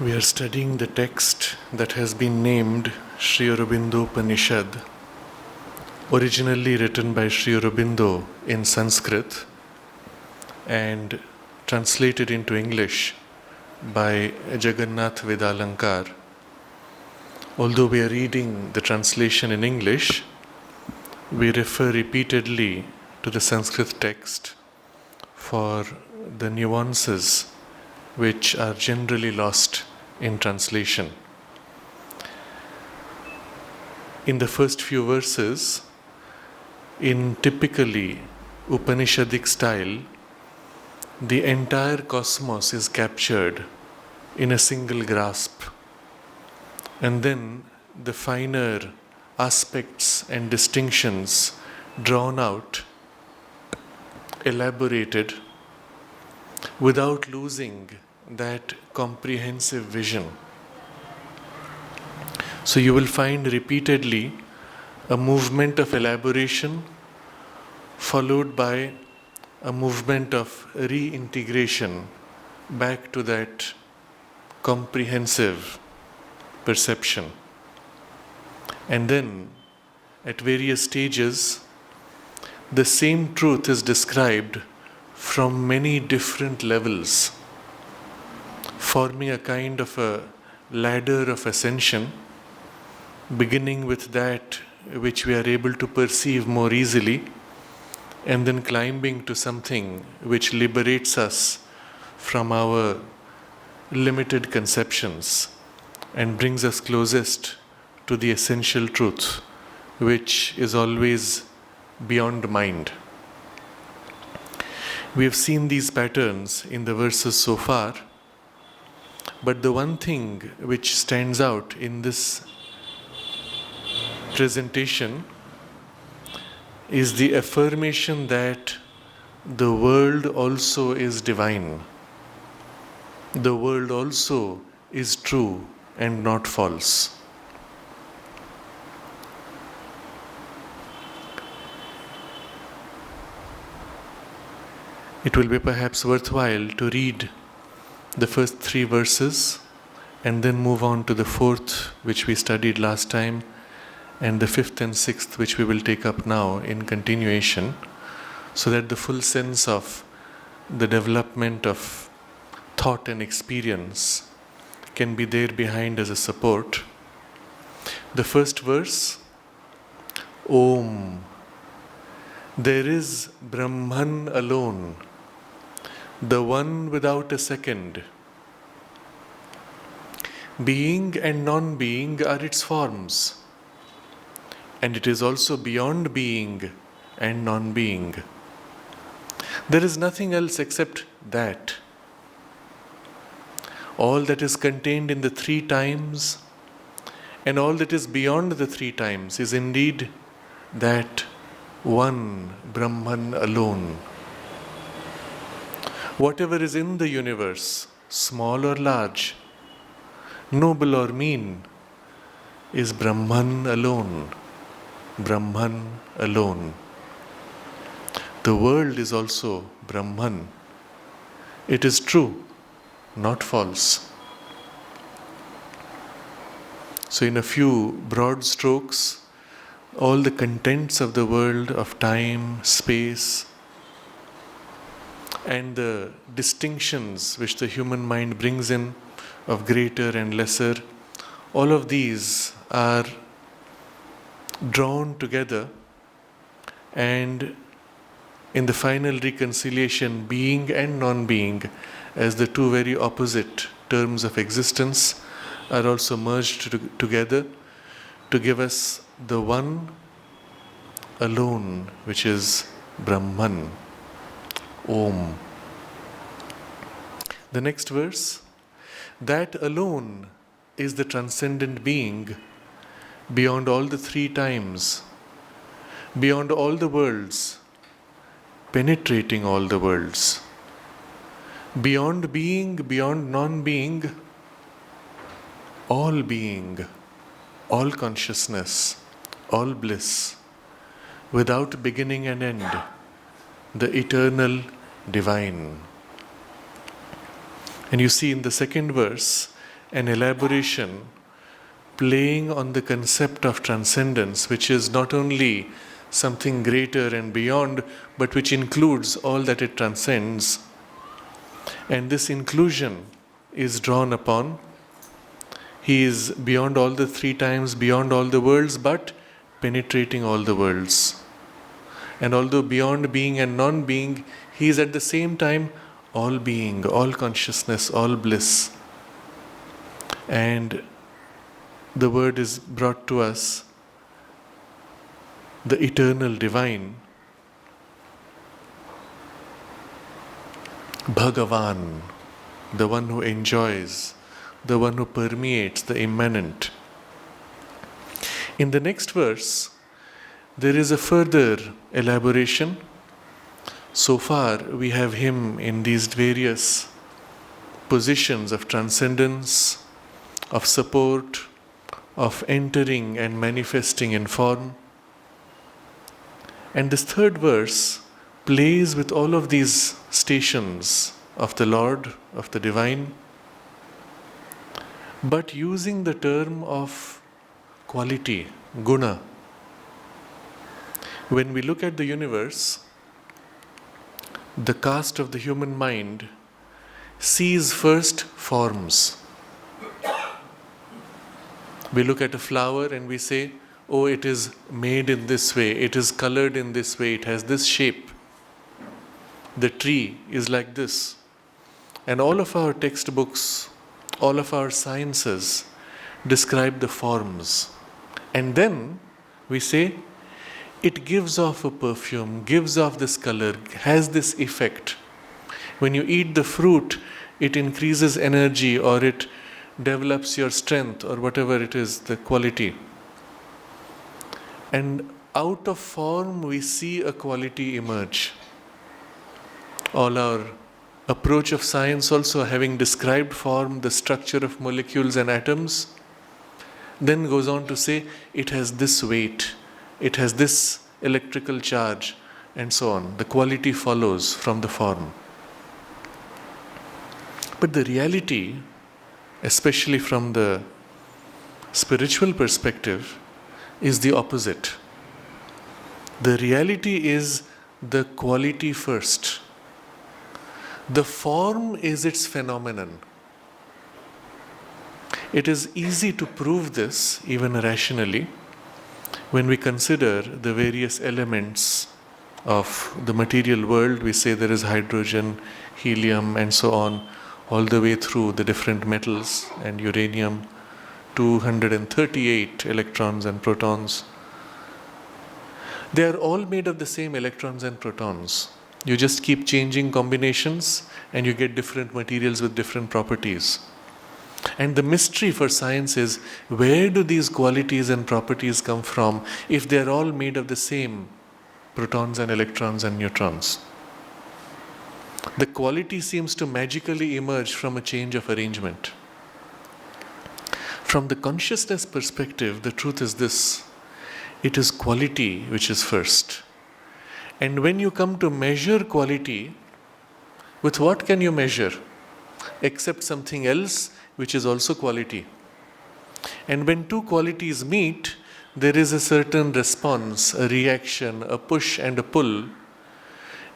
We are studying the text that has been named Sri Aurobindo Upanishad, originally written by Sri Aurobindo in Sanskrit and translated into English by Jagannath Vedalankar. Although we are reading the translation in English, we refer repeatedly to the Sanskrit text for the nuances which are generally lost in translation. In the first few verses, in typically Upanishadic style, the entire cosmos is captured in a single grasp, and then the finer aspects and distinctions drawn out, elaborated, without losing that comprehensive vision. So you will find repeatedly a movement of elaboration followed by a movement of reintegration back to that comprehensive perception. And then, at various stages, the same truth is described from many different levels, forming a kind of a ladder of ascension, beginning with that which we are able to perceive more easily, and then climbing to something which liberates us from our limited conceptions and brings us closest to the essential truth, which is always beyond mind. We have seen these patterns in the verses so far, but the one thing which stands out in this presentation is the affirmation that the world also is divine. The world also is true and not false. It will be perhaps worthwhile to read the first three verses and then move on to the fourth, which we studied last time, and the fifth and sixth, which we will take up now in continuation, so that the full sense of the development of thought and experience can be there behind as a support. The first verse, Om. There is Brahman alone, the one without a second. Being and non-being are its forms, and it is also beyond being and non-being. There is nothing else except that. All that is contained in the three times and all that is beyond the three times is indeed that one Brahman alone. Whatever is in the universe, small or large, noble or mean, is Brahman alone. Brahman alone. The world is also Brahman. It is true, not false. So in a few broad strokes, all the contents of the world, of time, space, and the distinctions which the human mind brings in of greater and lesser, all of these are drawn together, and in the final reconciliation, being and non-being as the two very opposite terms of existence are also merged together to give us the one alone, which is Brahman. Om. The next verse, that alone is the transcendent being beyond all the three times, beyond all the worlds, penetrating all the worlds, beyond being, beyond non-being, all consciousness, all bliss, without beginning and end, the eternal divine. And you see in the second verse, an elaboration playing on the concept of transcendence, which is not only something greater and beyond, but which includes all that it transcends. And this inclusion is drawn upon. He is beyond all the three times, beyond all the worlds, but penetrating all the worlds. And although beyond being and non-being, he is at the same time all being, all consciousness, all bliss. And the word is brought to us, the eternal divine, Bhagavan, the one who enjoys, the one who permeates, the immanent. In the next verse, there is a further elaboration. So far, we have him in these various positions of transcendence, of support, of entering and manifesting in form. And this third verse plays with all of these stations of the Lord, of the divine, but using the term of quality, guna. When we look at the universe, the cast of the human mind sees first forms. We look at a flower and we say, oh, it is made in this way, it is colored in this way, it has this shape. The tree is like this. And all of our textbooks, all of our sciences describe the forms. And then we say, it gives off a perfume, gives off this color, has this effect. When you eat the fruit, it increases energy, or it develops your strength, or whatever it is, the quality. And out of form we see a quality emerge. All our approach of science also, having described form, the structure of molecules and atoms, then goes on to say it has this weight, it has this electrical charge, and so on. The quality follows from the form. But the reality, especially from the spiritual perspective, is the opposite. The reality is the quality first. The form is its phenomenon. It is easy to prove this, even rationally, when we consider the various elements of the material world. We say there is hydrogen, helium, and so on, all the way through the different metals and uranium, 238 electrons and protons. They are all made of the same electrons and protons. You just keep changing combinations and you get different materials with different properties. And the mystery for science is, where do these qualities and properties come from if they are all made of the same protons and electrons and neutrons? The quality seems to magically emerge from a change of arrangement. From the consciousness perspective, the truth is this: it is quality which is first. And when you come to measure quality, with what can you measure? Except something else which is also quality. And when two qualities meet, there is a certain response, a reaction, a push and a pull,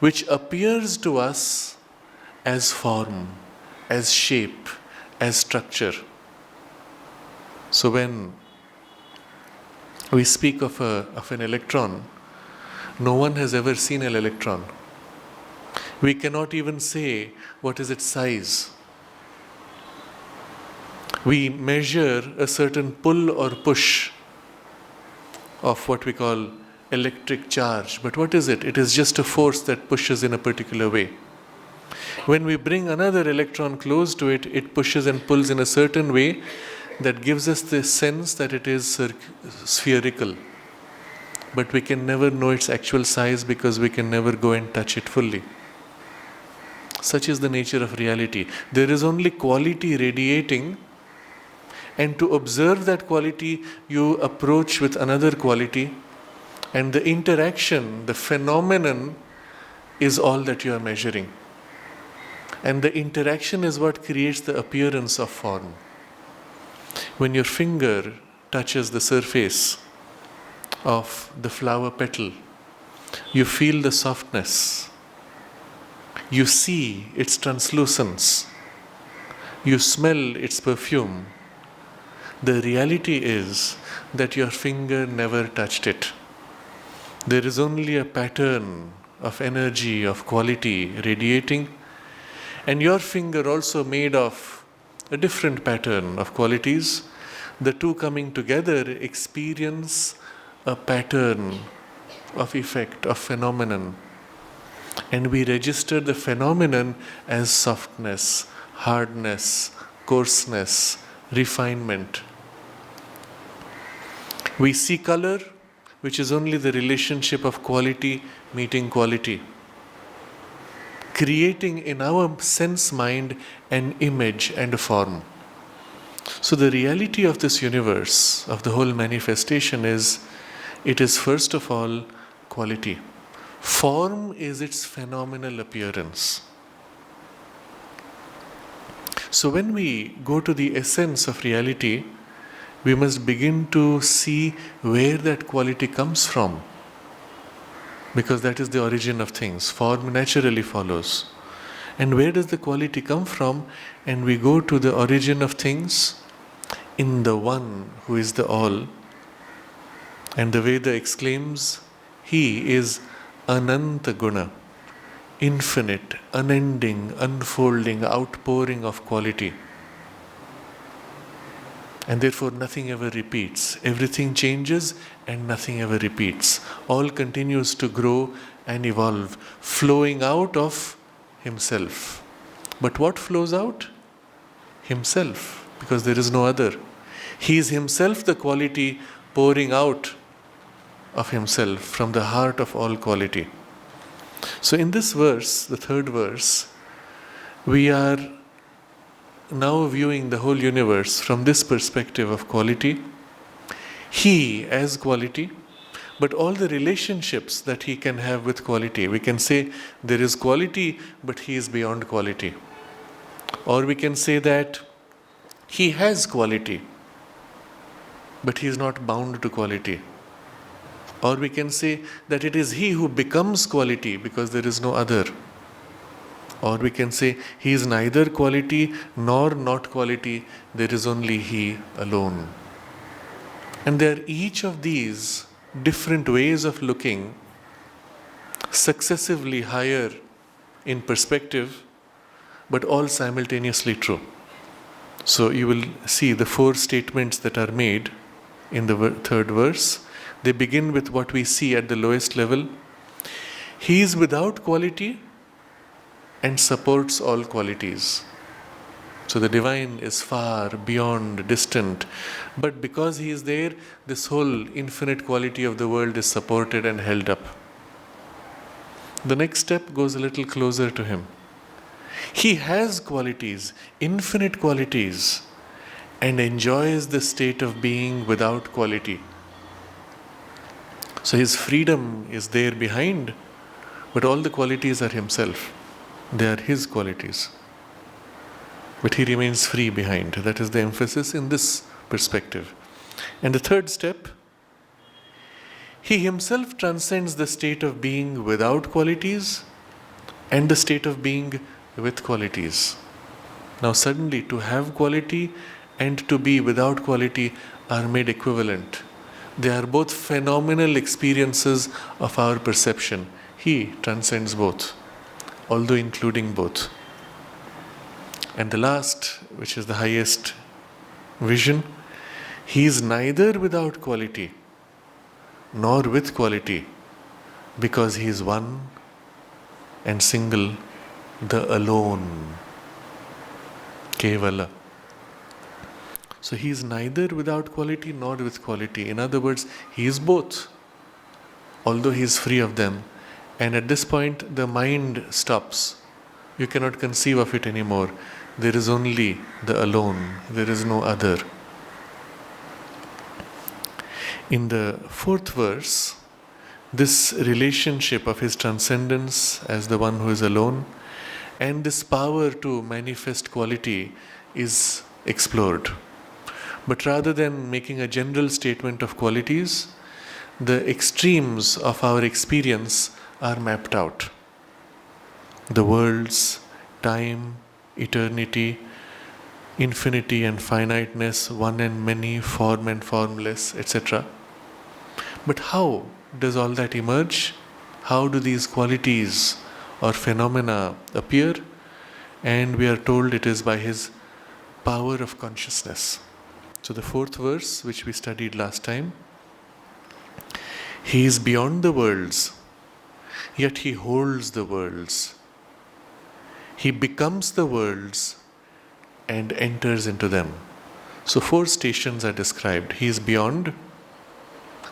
which appears to us as form, as shape, as structure. So when we speak of an electron, no one has ever seen an electron. We cannot even say what is its size. We measure a certain pull or push of what we call electric charge. But what is it? It is just a force that pushes in a particular way. When we bring another electron close to it, it pushes and pulls in a certain way that gives us the sense that it is spherical. But we can never know its actual size because we can never go and touch it fully. Such is the nature of reality. There is only quality radiating, and to observe that quality, you approach with another quality, and the interaction, the phenomenon, is all that you are measuring. And the interaction is what creates the appearance of form. When your finger touches the surface of the flower petal, you feel the softness. You see its translucence. You smell its perfume. The reality is that your finger never touched it. There is only a pattern of energy, of quality radiating, and your finger also made of a different pattern of qualities. The two coming together experience a pattern of effect, of phenomenon. And we register the phenomenon as softness, hardness, coarseness, refinement. We see color, which is only the relationship of quality meeting quality, creating in our sense mind an image and a form. So the reality of this universe, of the whole manifestation is, it is first of all quality. Form is its phenomenal appearance. So when we go to the essence of reality, we must begin to see where that quality comes from, because that is the origin of things. Form naturally follows. And where does the quality come from? And we go to the origin of things in the One who is the All. And the Veda exclaims, He is Ananta Guna, infinite, unending, unfolding, outpouring of quality. And therefore nothing ever repeats. Everything changes and nothing ever repeats. All continues to grow and evolve, flowing out of Himself. But what flows out? Himself, because there is no other. He is Himself the quality pouring out of Himself from the heart of all quality. So in this verse, the third verse, we are now viewing the whole universe from this perspective of quality. He as quality, but all the relationships that He can have with quality. We can say there is quality, but He is beyond quality. Or we can say that He has quality, but He is not bound to quality. Or we can say that it is He who becomes quality because there is no other. Or we can say He is neither quality nor not quality, there is only He alone. And there are each of these different ways of looking, successively higher in perspective, but all simultaneously true. So you will see the four statements that are made in the third verse. They begin with what we see at the lowest level. He is without quality and supports all qualities. So the divine is far, beyond, distant. But because He is there, this whole infinite quality of the world is supported and held up. The next step goes a little closer to Him. He has qualities, infinite qualities, and enjoys the state of being without quality. So His freedom is there behind, but all the qualities are Himself. They are His qualities. But He remains free behind. That is the emphasis in this perspective. And the third step, He Himself transcends the state of being without qualities and the state of being with qualities. Now suddenly to have quality and to be without quality are made equivalent. They are both phenomenal experiences of our perception. He transcends both, although including both. And the last, which is the highest vision, He is neither without quality nor with quality, because He is one and single, the alone, Kevala. So He is neither without quality nor with quality. In other words, He is both, although He is free of them. And at this point, the mind stops. You cannot conceive of it anymore. There is only the alone. There is no other. In the fourth verse, this relationship of His transcendence as the one who is alone and this power to manifest quality is explored. But rather than making a general statement of qualities, the extremes of our experience are mapped out. The worlds, time, eternity, infinity and finiteness, one and many, form and formless, etc. But how does all that emerge? How do these qualities or phenomena appear? And we are told it is by his power of consciousness. So the fourth verse, which we studied last time, he is beyond the worlds, yet he holds the worlds. He becomes the worlds and enters into them. So 4 stations are described. He is beyond.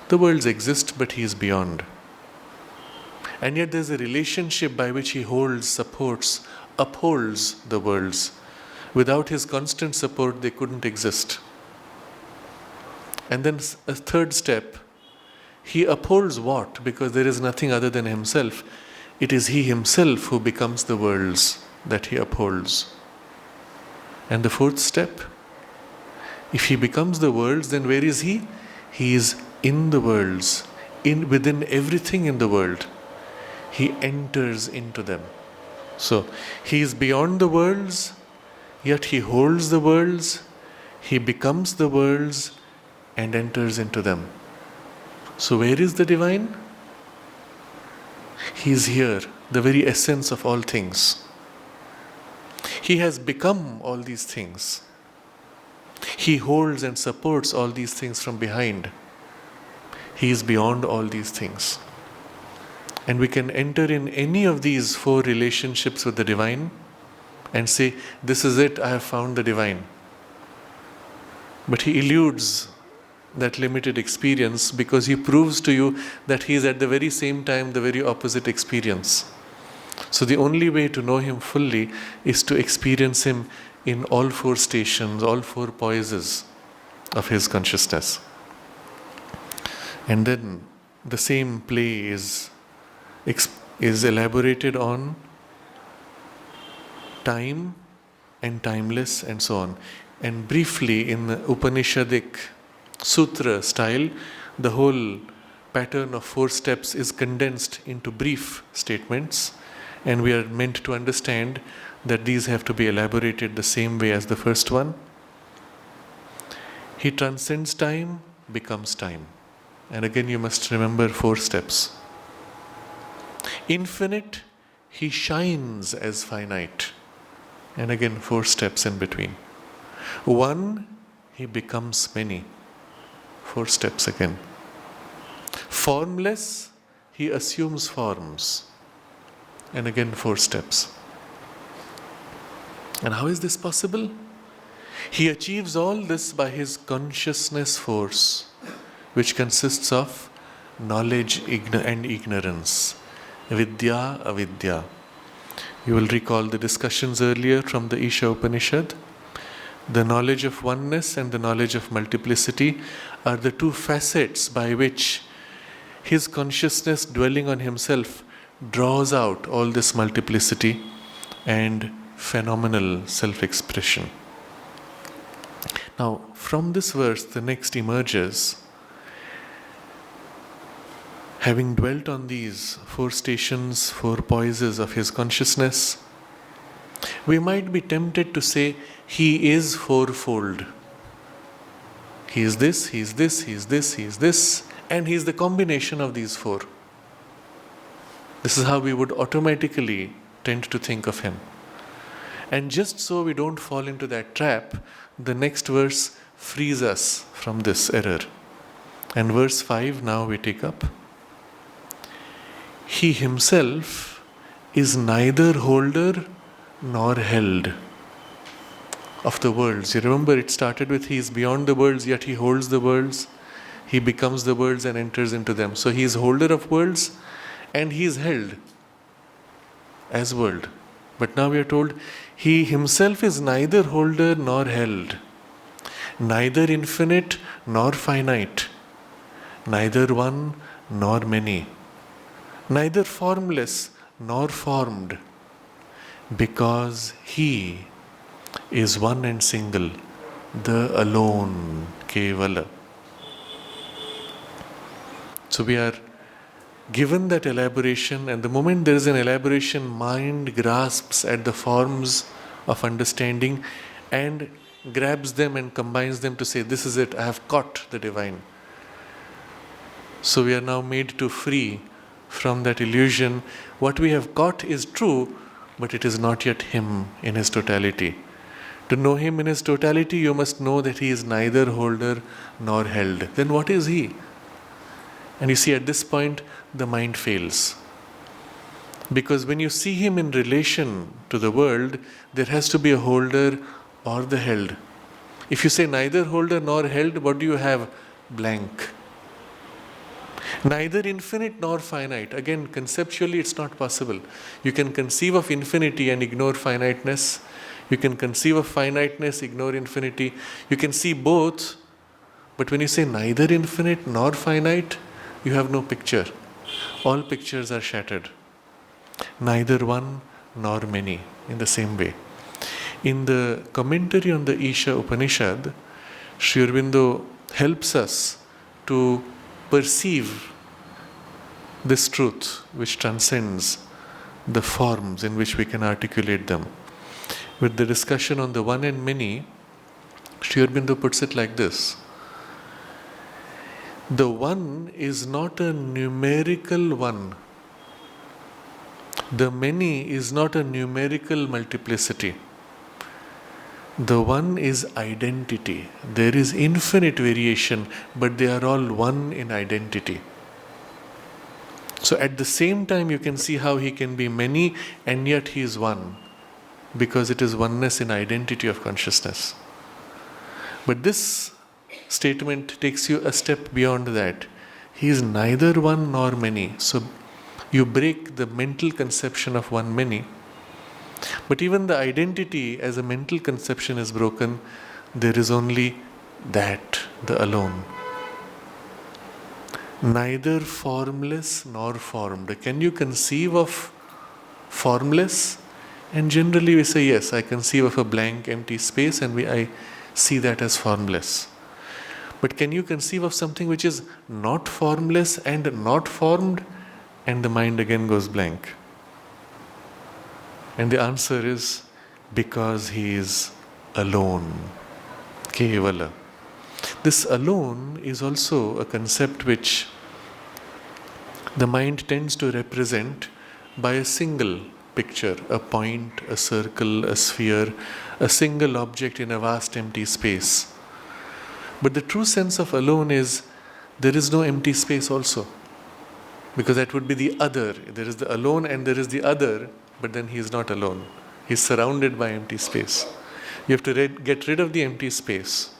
The worlds exist, but he is beyond. And yet there's a relationship by which he holds, supports, upholds the worlds. Without his constant support, they couldn't exist. And then a third step, he upholds what? Because there is nothing other than himself. It is he himself who becomes the worlds that he upholds. And the fourth step, if he becomes the worlds, then where is he? He is in the worlds, within everything in the world. He enters into them. So, he is beyond the worlds, yet he holds the worlds, he becomes the worlds and enters into them. So, where is the divine? He is here, the very essence of all things. He has become all these things. He holds and supports all these things from behind. He is beyond all these things. And we can enter in any of these 4 relationships with the divine and say, this is it, I have found the divine. But he eludes that limited experience because he proves to you that he is at the very same time the very opposite experience. So the only way to know him fully is to experience him in all 4 stations, all 4 poises of his consciousness. And then the same play is elaborated on time and timeless and so on. And briefly, in the Upanishadic sutra style, the whole pattern of 4 steps is condensed into brief statements, and we are meant to understand that these have to be elaborated the same way as the first one. He transcends time, becomes time. And again you must remember 4 steps. Infinite, he shines as finite. And again 4 steps in between. One, he becomes many. 4 steps again. Formless, he assumes forms. And again 4 steps. And how is this possible? He achieves all this by his consciousness force, which consists of knowledge and ignorance. Vidya, avidya. You will recall the discussions earlier from the Isha Upanishad. The knowledge of oneness and the knowledge of multiplicity are the 2 facets by which his consciousness dwelling on himself draws out all this multiplicity and phenomenal self-expression. Now, from this verse, the next emerges, having dwelt on these 4 stations, 4 poises of his consciousness, we might be tempted to say, he is fourfold. He is this, he is this, he is this, he is this, and he is the combination of these 4. This is how we would automatically tend to think of him. And just so we don't fall into that trap, the next verse frees us from this error. And verse 5 now we take up. He himself is neither holder nor held of the worlds. You remember it started with he is beyond the worlds, yet he holds the worlds. He becomes the worlds and enters into them. So he is holder of worlds and he is held as world. But now we are told he himself is neither holder nor held, neither infinite nor finite, neither one nor many, neither formless nor formed, because he is one and single, the alone, Kevala. So we are given that elaboration, and the moment there is an elaboration, mind grasps at the forms of understanding and grabs them and combines them to say, this is it, I have caught the divine. So we are now made to free from that illusion. What we have caught is true, but it is not yet him in his totality. To know him in his totality, you must know that he is neither holder nor held. Then what is he? And you see, at this point, the mind fails. Because when you see him in relation to the world, there has to be a holder or the held. If you say neither holder nor held, what do you have? Blank. Neither infinite nor finite. Again, conceptually it's not possible. You can conceive of infinity and ignore finiteness. You can conceive of finiteness, ignore infinity. You can see both, but when you say neither infinite nor finite, you have no picture. All pictures are shattered. Neither one nor many, in the same way. In the commentary on the Isha Upanishad, Sri Aurobindo helps us to perceive this truth which transcends the forms in which we can articulate them. With the discussion on the one and many, Sri Aurobindo puts it like this: the one is not a numerical one. The many is not a numerical multiplicity. The one is identity. There is infinite variation, but they are all one in identity. So at the same time, you can see how he can be many and yet he is one, because it is oneness in identity of consciousness. But this statement takes you a step beyond that. He is neither one nor many. So you break the mental conception of one many. But even the identity as a mental conception is broken. There is only that, the alone. Neither formless nor formed. Can you conceive of formless? And generally we say, yes, I conceive of a blank, empty space, and I see that as formless. But can you conceive of something which is not formless and not formed? And the mind again goes blank. And the answer is because he is alone. Kevala. This alone is also a concept which the mind tends to represent by a single picture, a point, a circle, a sphere, a single object in a vast empty space. But the true sense of alone is there is no empty space also. Because that would be the other. There is the alone and there is the other, but then he is not alone. He is surrounded by empty space. You have to get rid of the empty space.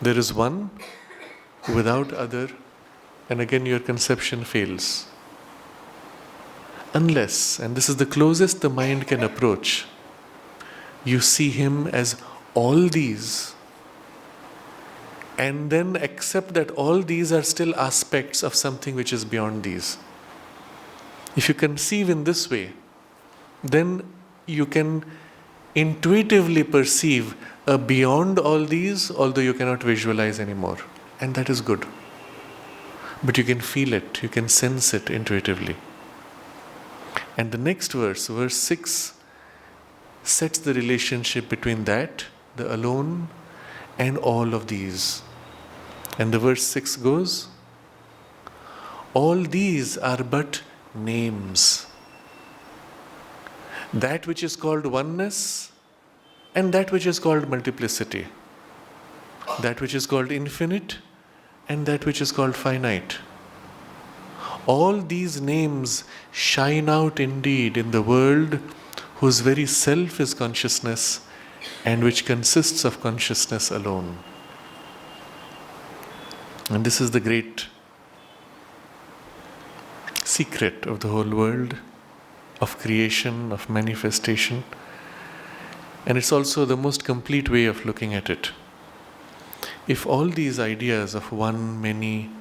There is one without other, and again your conception fails. Unless, and this is the closest the mind can approach, you see him as all these, and then accept that all these are still aspects of something which is beyond these. If you conceive in this way, then you can intuitively perceive a beyond all these, although you cannot visualize anymore. And that is good. But you can feel it, you can sense it intuitively. And the next verse, verse 6, sets the relationship between that, the alone, and all of these. And the verse 6 goes, all these are but names. That which is called oneness and that which is called multiplicity. That which is called infinite and that which is called finite. All these names shine out indeed in the world whose very self is consciousness and which consists of consciousness alone. And this is the great secret of the whole world, of creation, of manifestation. And it's also the most complete way of looking at it. If all these ideas of one, many,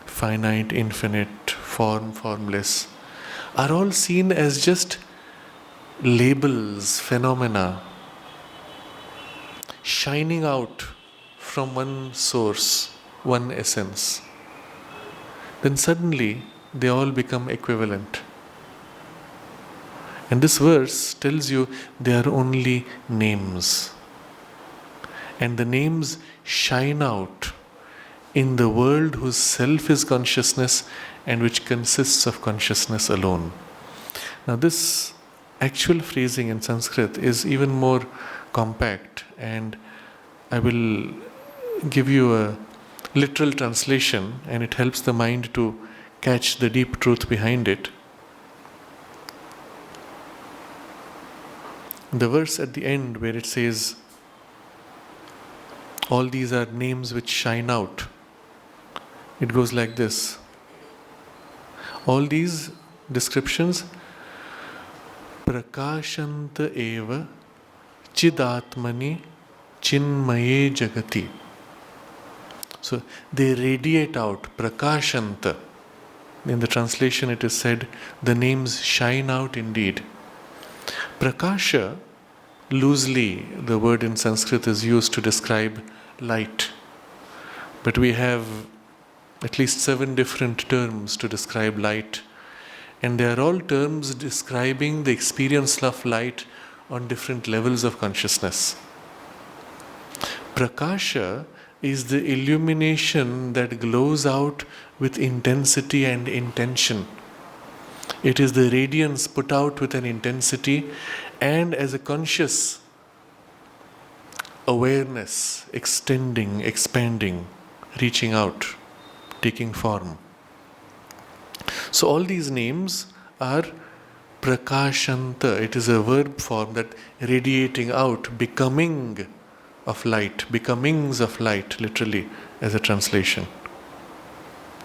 finite, infinite, form, formless, are all seen as just labels, phenomena, shining out from one source, one essence, then suddenly they all become equivalent. And this verse tells you they are only names. And the names shine out in the world whose self is consciousness and which consists of consciousness alone. Now, this actual phrasing in Sanskrit is even more compact, and I will give you a literal translation, and it helps the mind to catch the deep truth behind it. The verse at the end where it says, all these are names which shine out, it goes like this. All these descriptions, prakashanta eva chidatmani chinmaye jagati. So they radiate out, prakashanta. In the translation it is said, the names shine out indeed. Prakasha, loosely the word in Sanskrit is used to describe light. But we have at least 7 different terms to describe light. And they are all terms describing the experience of light on different levels of consciousness. Prakasha is the illumination that glows out with intensity and intention. It is the radiance put out with an intensity and as a conscious awareness, extending, expanding, reaching out, taking form. So all these names are prakashanta. It is a verb form, that radiating out, becoming of light, becomings of light, literally as a translation.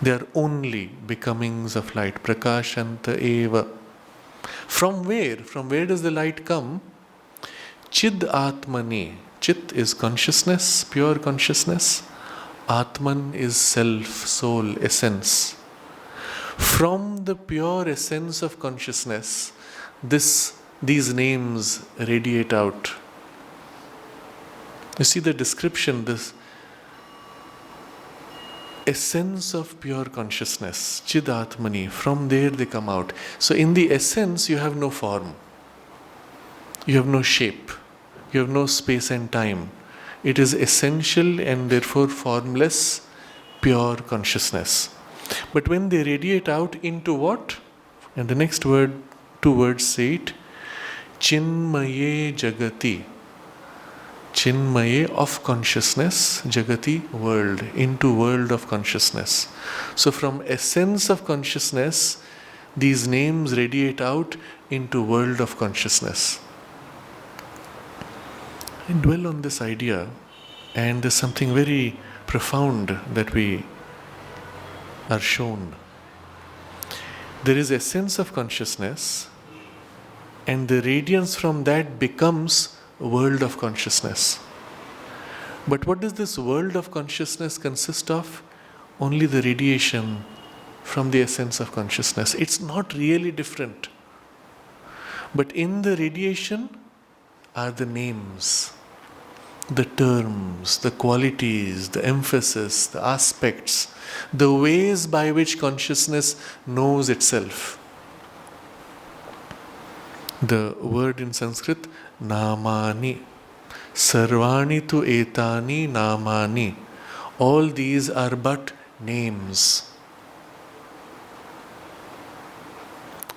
They are only becomings of light. Prakashanta eva. From where? From where does the light come? Chid atmani. Chit is consciousness, pure consciousness. Atman is self, soul, essence. From the pure essence of consciousness, these names radiate out. You see the description, this essence of pure consciousness, Chidatmani, from there they come out. So in the essence you have no form, you have no shape, you have no space and time. It is essential and therefore formless, pure consciousness. But when they radiate out into what? And the next word, 2 words say it, Chinmaye Jagati. Chinmaye, of consciousness, Jagati, world, into world of consciousness. So from essence of consciousness, these names radiate out into world of consciousness. I dwell on this idea, and there's something very profound that we are shown. There is essence of consciousness, and the radiance from that becomes world of consciousness. But what does this world of consciousness consist of? Only the radiation from the essence of consciousness. It's not really different. But in the radiation are the names, the terms, the qualities, the emphasis, the aspects, the ways by which consciousness knows itself. The word in Sanskrit, namani. Sarvani tu etani namani. All these are but names.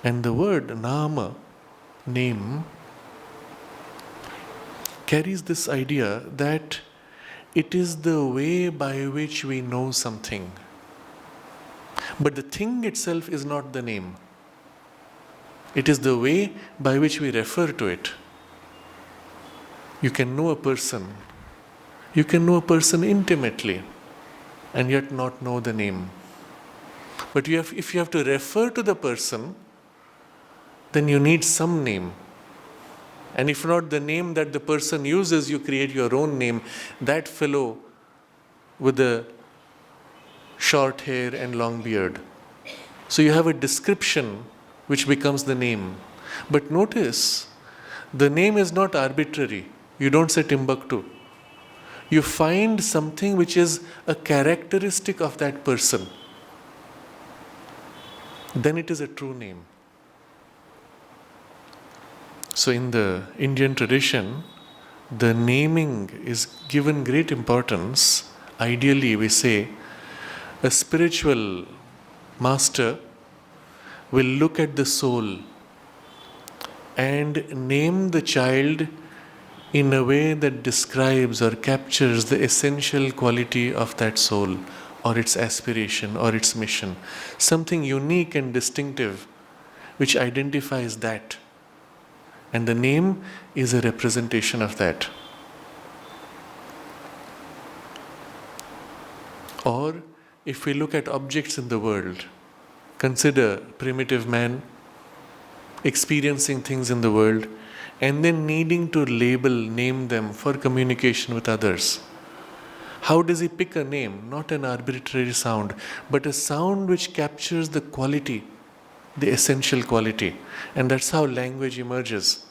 And the word nama, name, carries this idea that it is the way by which we know something. But the thing itself is not the name. It is the way by which we refer to it. You can know a person. You can know a person intimately and yet not know the name. But if you have to refer to the person, then you need some name. And if not the name that the person uses, you create your own name. That fellow with the short hair and long beard. So you have a description which becomes the name. But notice, the name is not arbitrary. You don't say Timbuktu. you find something which is a characteristic of that person, then it is a true name. So in the Indian tradition, the naming is given great importance. Ideally, we say a spiritual master will look at the soul and name the child in a way that describes or captures the essential quality of that soul, or its aspiration, or its mission. Something unique and distinctive which identifies that. And the name is a representation of that. Or if we look at objects in the world, consider primitive man experiencing things in the world and then needing to label, name them for communication with others. How does he pick a name? Not an arbitrary sound, but a sound which captures the quality, the essential quality. And that's how language emerges.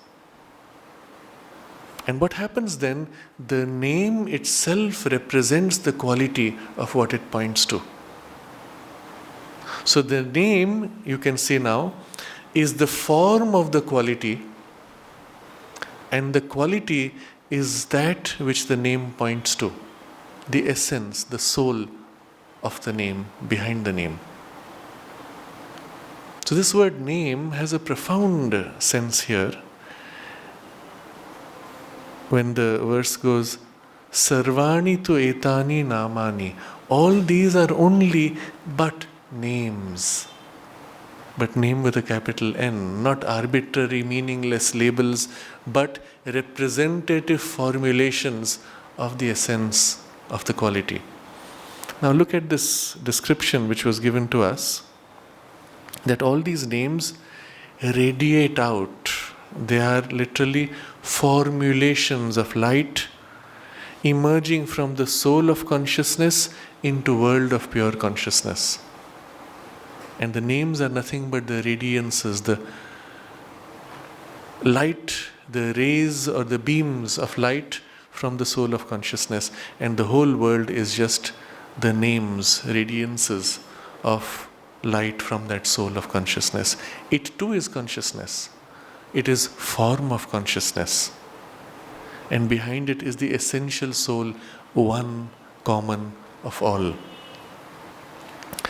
And what happens then? The name itself represents the quality of what it points to. So the name, you can say now, is the form of the quality, and the quality is that which the name points to. The essence, the soul of the name, behind the name. So this word name has a profound sense here. When the verse goes, Sarvani tu etani namani. All these are only but names. But name with a capital N, not arbitrary, meaningless labels, but representative formulations of the essence of the quality. Now look at this description which was given to us, that all these names radiate out. They are literally formulations of light emerging from the soul of consciousness into world of pure consciousness. And the names are nothing but the radiances, the light, the rays or the beams of light from the soul of consciousness. And the whole world is just the names, radiances of light from that soul of consciousness. It too is consciousness. It is form of consciousness. And behind it is the essential soul, one, common of all.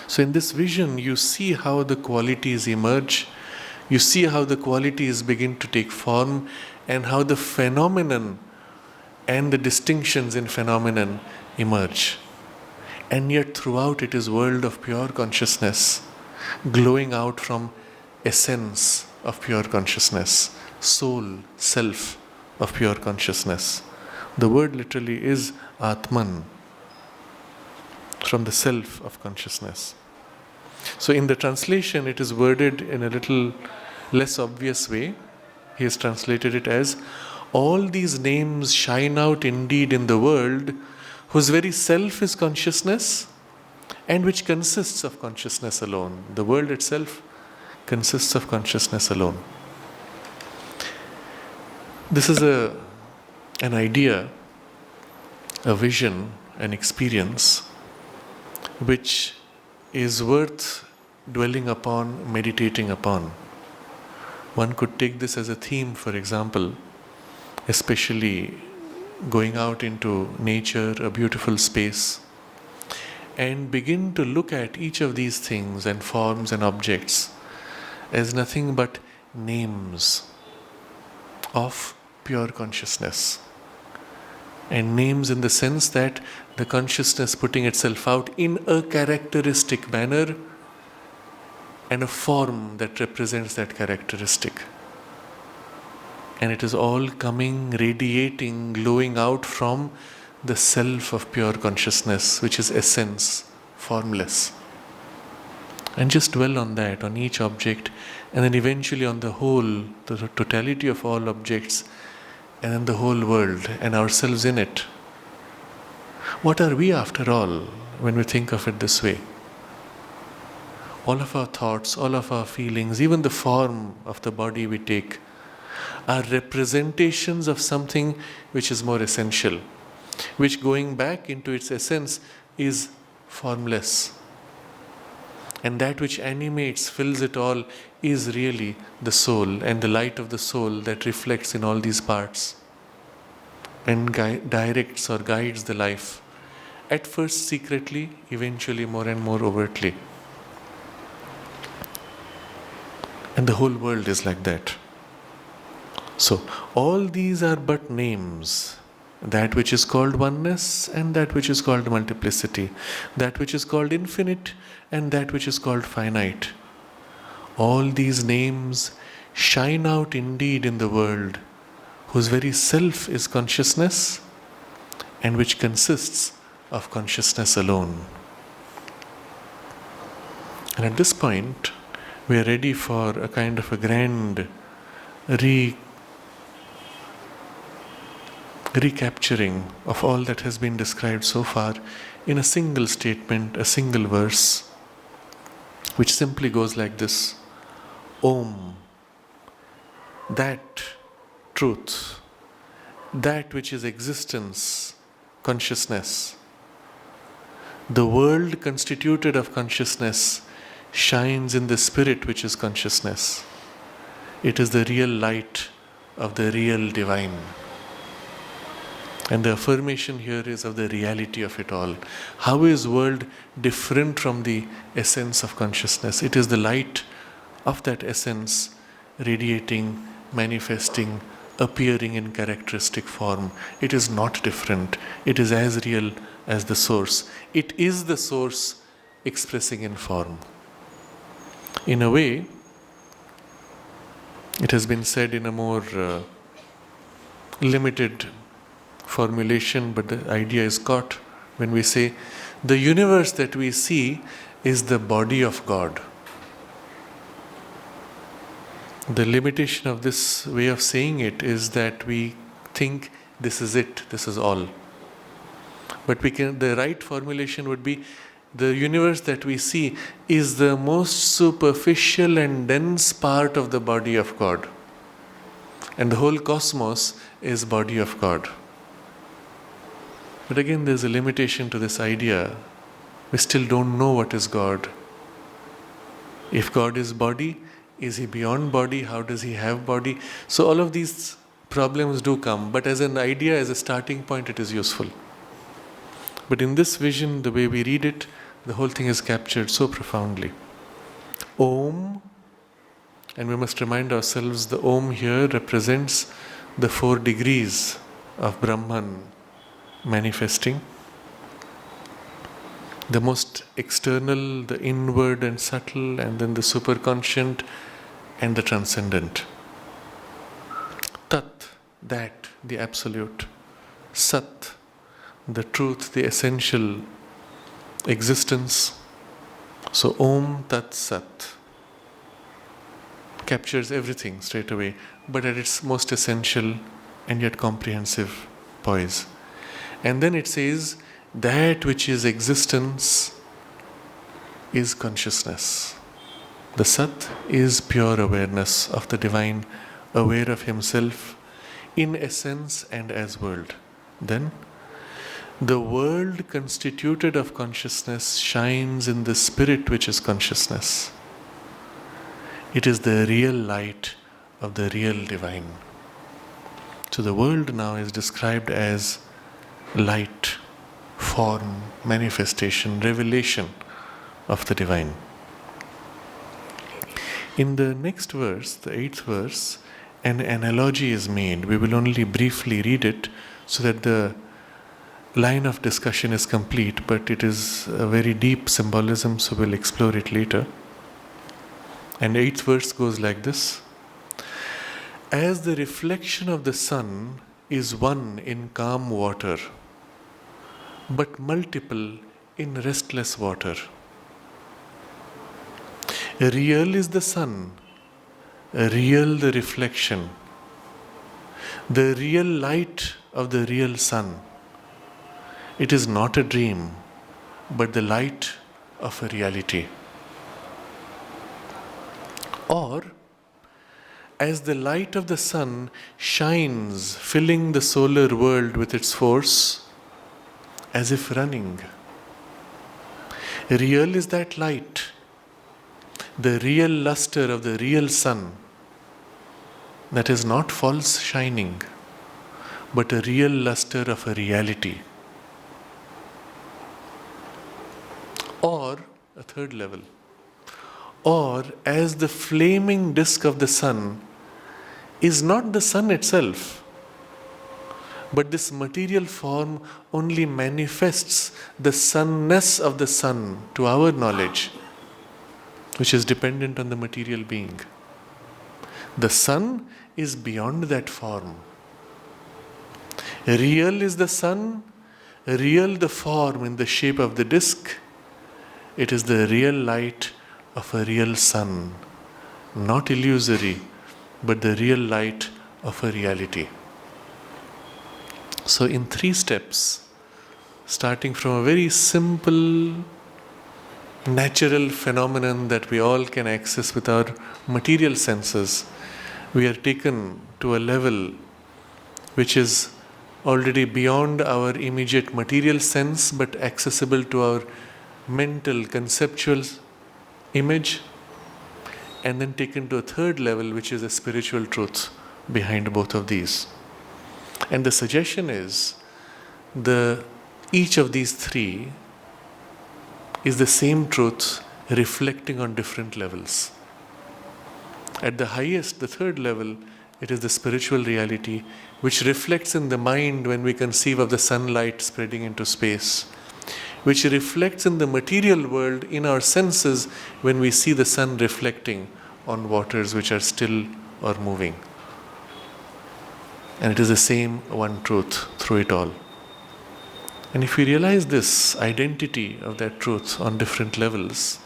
So in this vision, you see how the qualities emerge, you see how the qualities begin to take form, and how the phenomenon and the distinctions in phenomenon emerge. And yet throughout it is world of pure consciousness, glowing out from essence of pure consciousness, soul, self of pure consciousness. The word literally is Atman, from the self of consciousness. So in the translation it is worded in a little less obvious way. He has translated it as, all these names shine out indeed in the world whose very self is consciousness and which consists of consciousness alone. The world itself consists of consciousness alone. This is an idea, a vision, an experience which is worth dwelling upon, meditating upon. One could take this as a theme, for example, especially going out into nature, a beautiful space, and begin to look at each of these things and forms and objects as nothing but names of pure consciousness. And names in the sense that the consciousness putting itself out in a characteristic manner and a form that represents that characteristic. And it is all coming, radiating, glowing out from the self of pure consciousness, which is essence, formless. And just dwell on that, on each object, and then eventually on the whole, the totality of all objects, and then the whole world and ourselves in it. What are we after all when we think of it this way? All of our thoughts, all of our feelings, even the form of the body we take, are representations of something which is more essential. which going back into its essence is formless. And that which animates, fills it all, is really the soul and the light of the soul that reflects in all these parts and directs or guides the life. At first secretly, eventually more and more overtly. And the whole world is like that. So, all these are but names. That which is called oneness and that which is called multiplicity. That which is called infinite and that which is called finite. All these names shine out indeed in the world, whose very self is consciousness and which consists of consciousness alone. And at this point, we are ready for a kind of a grand recapturing of all that has been described so far in a single statement, a single verse, which simply goes like this: Om, that truth, that which is existence, consciousness, the world constituted of consciousness, shines in the spirit which is consciousness. It is the real light of the real divine. And the affirmation here is of the reality of it all. How is world different from the essence of consciousness? It is the light of that essence radiating, manifesting, appearing in characteristic form. It is not different. It is as real as the source. It is the source expressing in form. In a way, it has been said in a more limited formulation, but the idea is caught when we say the universe that we see is the body of God. The limitation of this way of saying it is that we think this is it, this is all. But the right formulation would be the universe that we see is the most superficial and dense part of the body of God. And the whole cosmos is body of God. But again, there's a limitation to this idea. We still don't know what is God. If God is body, is He beyond body? How does He have body? So all of these problems do come. But as an idea, as a starting point, it is useful. But in this vision, the way we read it, the whole thing is captured so profoundly. Om, and we must remind ourselves the Om here represents the 4 degrees of Brahman manifesting. The most external, the inward and subtle, and then the superconscient and the transcendent. Tat, that, the absolute. Sat, the truth, the essential existence. So Om Tat Sat captures everything straight away, but at its most essential and yet comprehensive poise. And then it says, that which is existence is consciousness. The Sat is pure awareness of the divine, aware of himself in essence and as world. Then, the world constituted of consciousness shines in the spirit which is consciousness. It is the real light of the real divine. So the world now is described as light, form, manifestation, revelation of the divine. In the next verse, the 8th verse, an analogy is made. We will only briefly read it so that the line of discussion is complete, but it is a very deep symbolism, so we'll explore it later. And 8th verse goes like this: as the reflection of the sun is one in calm water, but multiple in restless water. Real is the sun, real the reflection, the real light of the real sun. It is not a dream, but the light of a reality. Or, as the light of the sun shines, filling the solar world with its force, as if running. Real is that light, the real luster of the real sun, that is not false shining, but a real luster of a reality. Or a third level, or as the flaming disk of the sun is not the sun itself, but this material form only manifests the sunness of the sun to our knowledge, which is dependent on the material being. The sun is beyond that form. Real is the sun, real the form in the shape of the disk. It is the real light of a real sun, not illusory, but the real light of a reality. So in 3 steps, starting from a very simple, natural phenomenon that we all can access with our material senses, we are taken to a level which is already beyond our immediate material sense, but accessible to our mental, conceptual image, and then taken to a third level, which is a spiritual truth behind both of these. And the suggestion is, each of these 3 is the same truth reflecting on different levels. At the highest, the third level, it is the spiritual reality which reflects in the mind when we conceive of the sunlight spreading into space, which reflects in the material world in our senses when we see the sun reflecting on waters which are still or moving. And it is the same one truth through it all. And if we realize this identity of that truth on different levels,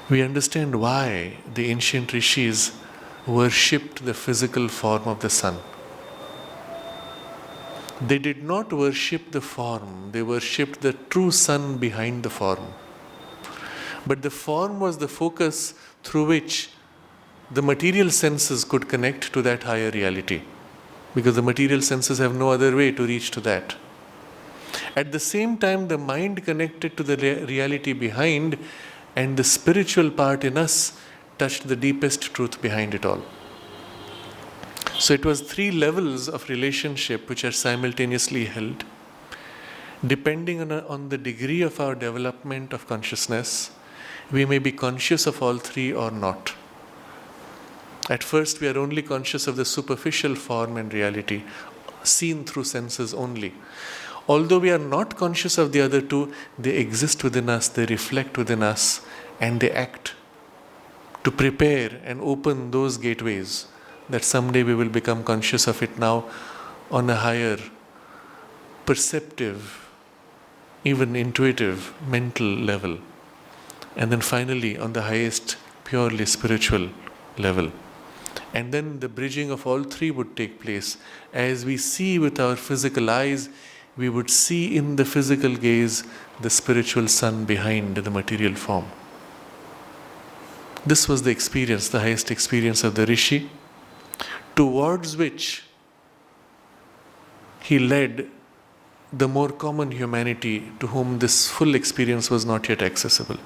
we understand why the ancient rishis worshipped the physical form of the sun. They did not worship the form, they worshipped the true sun behind the form. But the form was the focus through which the material senses could connect to that higher reality, because the material senses have no other way to reach to that. At the same time, the mind connected to the reality behind, and the spiritual part in us touched the deepest truth behind it all. So it was 3 levels of relationship which are simultaneously held. Depending on the degree of our development of consciousness, we may be conscious of all 3 or not. At first, we are only conscious of the superficial form and reality, seen through senses only. Although we are not conscious of the other 2, they exist within us, they reflect within us, and they act to prepare and open those gateways that someday we will become conscious of it now on a higher perceptive, even intuitive, mental level. And then finally on the highest purely spiritual level. And then the bridging of all 3 would take place. As we see with our physical eyes, we would see in the physical gaze the spiritual sun behind the material form. This was the experience, the highest experience of the Rishi, towards which he led the more common humanity to whom this full experience was not yet accessible.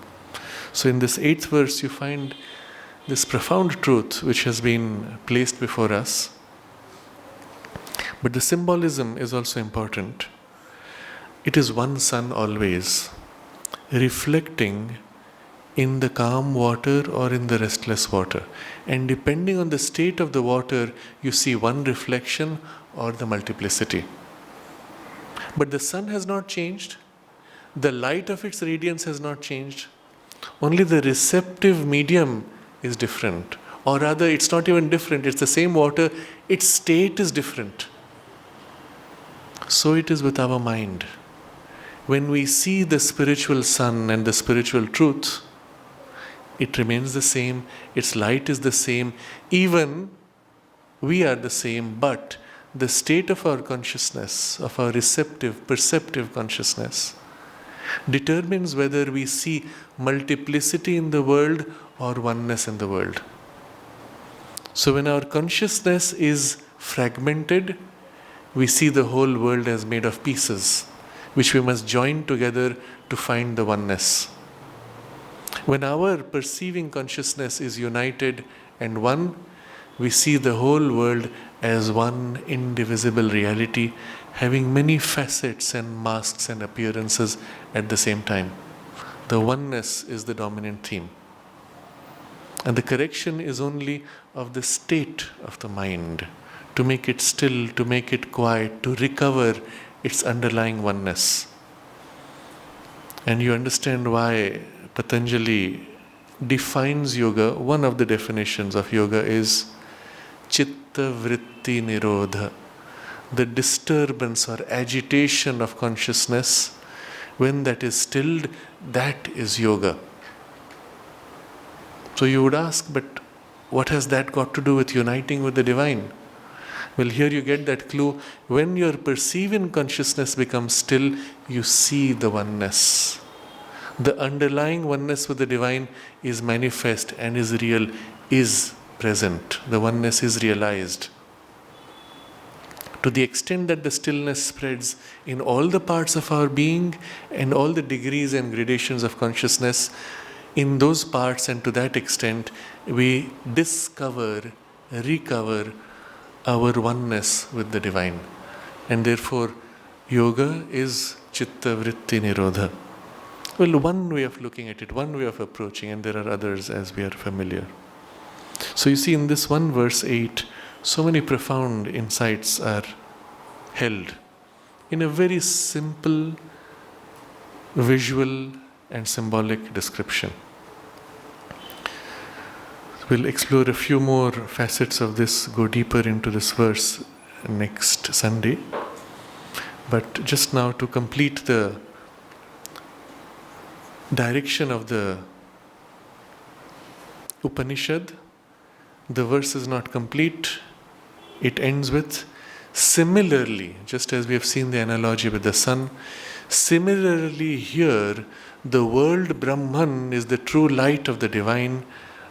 So in this 8th verse, you find this profound truth which has been placed before us. But the symbolism is also important. It is one sun always, reflecting in the calm water or in the restless water. And depending on the state of the water, you see one reflection or the multiplicity. But the sun has not changed. The light of its radiance has not changed. Only the receptive medium is different. Or rather, it's not even different. It's the same water. Its state is different. So it is with our mind. When we see the spiritual sun and the spiritual truth, it remains the same, its light is the same, even we are the same, but the state of our consciousness, of our receptive, perceptive consciousness, determines whether we see multiplicity in the world or oneness in the world. So when our consciousness is fragmented, we see the whole world as made of pieces. which we must join together to find the oneness. When our perceiving consciousness is united and one, we see the whole world as one indivisible reality, having many facets and masks and appearances at the same time. The oneness is the dominant theme. And the correction is only of the state of the mind, to make it still, to make it quiet, to recover its underlying oneness. And you understand why Patanjali defines yoga. One of the definitions of yoga is chitta vritti nirodha, the disturbance or agitation of consciousness. When that is stilled, that is yoga. So you would ask, but what has that got to do with uniting with the divine? Well, here you get that clue. When your perceiving consciousness becomes still, you see the oneness. The underlying oneness with the divine is manifest and is real, is present. The oneness is realized. To the extent that the stillness spreads in all the parts of our being and all the degrees and gradations of consciousness, in those parts and to that extent, we discover, recover our oneness with the divine. And therefore, yoga is chitta vritti nirodha. Well, one way of looking at it, one way of approaching, and there are others as we are familiar. So you see in this one verse 8, so many profound insights are held in a very simple, visual and symbolic description. We'll explore a few more facets of this, go deeper into this verse next Sunday. But just now, to complete the direction of the Upanishad, the verse is not complete. It ends with, similarly, just as we have seen the analogy with the sun, similarly here, the world Brahman is the true light of the divine,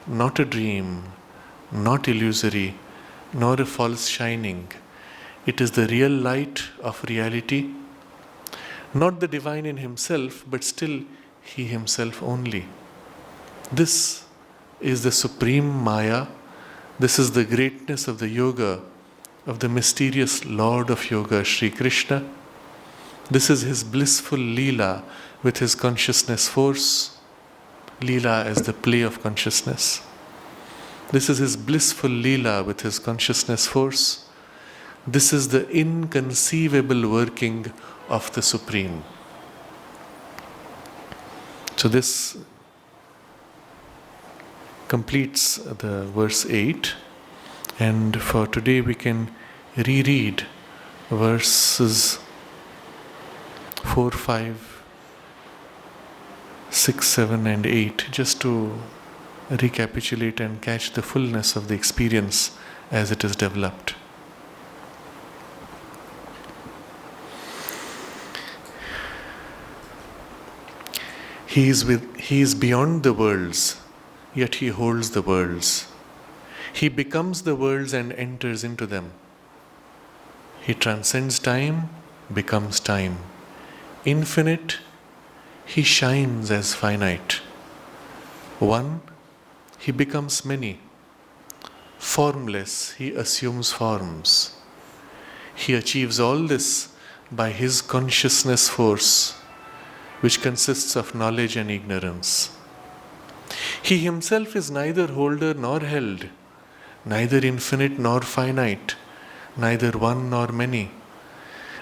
not a dream, not illusory, nor a false shining. It is the real light of reality, not the divine in himself, but still he himself only. This is the supreme Maya. This is the greatness of the yoga, of the mysterious Lord of Yoga, Sri Krishna. This is his blissful Leela with his consciousness force. Leela as the play of consciousness. This is his blissful Leela with his consciousness force. This is the inconceivable working of the Supreme. So this completes the verse 8, and for today we can reread verses 4, 5, 6, 7 and 8 just to recapitulate and catch the fullness of the experience as it is developed. He is beyond the worlds, yet he holds the worlds. He becomes the worlds and enters into them. He transcends time, becomes time. Infinite, he shines as finite. One, he becomes many. Formless, he assumes forms. He achieves all this by his consciousness force, which consists of knowledge and ignorance. He himself is neither holder nor held, neither infinite nor finite, neither one nor many,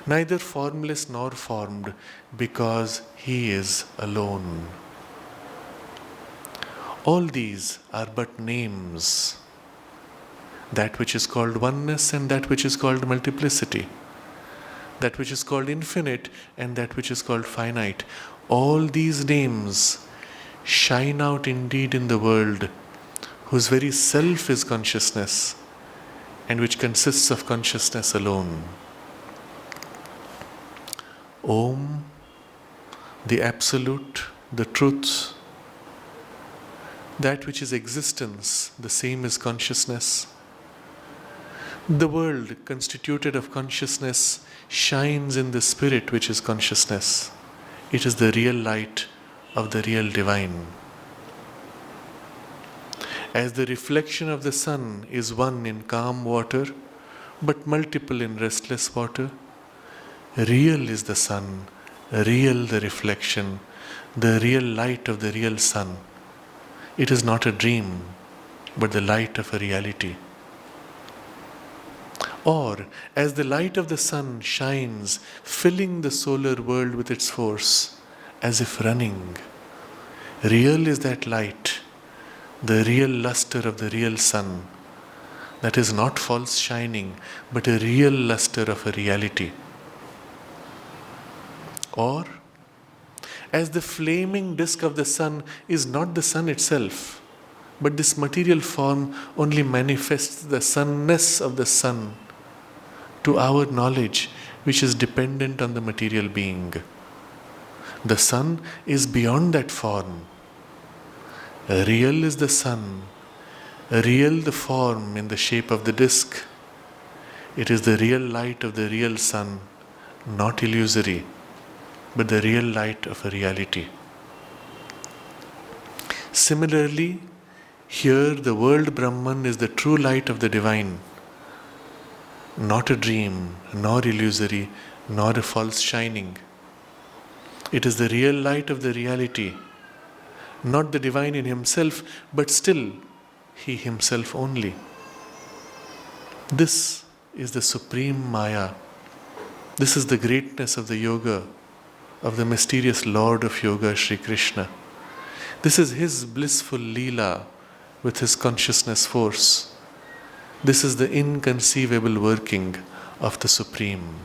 neither formless nor formed, because he is alone. All these are but names, that which is called oneness and that which is called multiplicity, that which is called infinite and that which is called finite. All these names shine out indeed in the world, whose very self is consciousness and which consists of consciousness alone. Om, the Absolute, the Truth, that which is existence, the same is consciousness. The world constituted of consciousness shines in the spirit which is consciousness. It is the real light of the real divine. As the reflection of the sun is one in calm water, but multiple in restless water, real is the sun, real the reflection, the real light of the real sun. It is not a dream, but the light of a reality. Or, as the light of the sun shines, filling the solar world with its force, as if running, real is that light, the real luster of the real sun, that is not false shining, but a real luster of a reality. Or, as the flaming disk of the sun is not the sun itself, but this material form only manifests the sunness of the sun to our knowledge, which is dependent on the material being. The sun is beyond that form. Real is the sun, real the form in the shape of the disk. It is the real light of the real sun, not illusory, but the real light of a reality. Similarly, here the world Brahman is the true light of the divine, not a dream, nor illusory, nor a false shining. It is the real light of the reality, not the divine in himself, but still he himself only. This is the supreme Maya. This is the greatness of the yoga, of the mysterious Lord of Yoga, Sri Krishna. This is his blissful Leela with his consciousness force. This is the inconceivable working of the Supreme.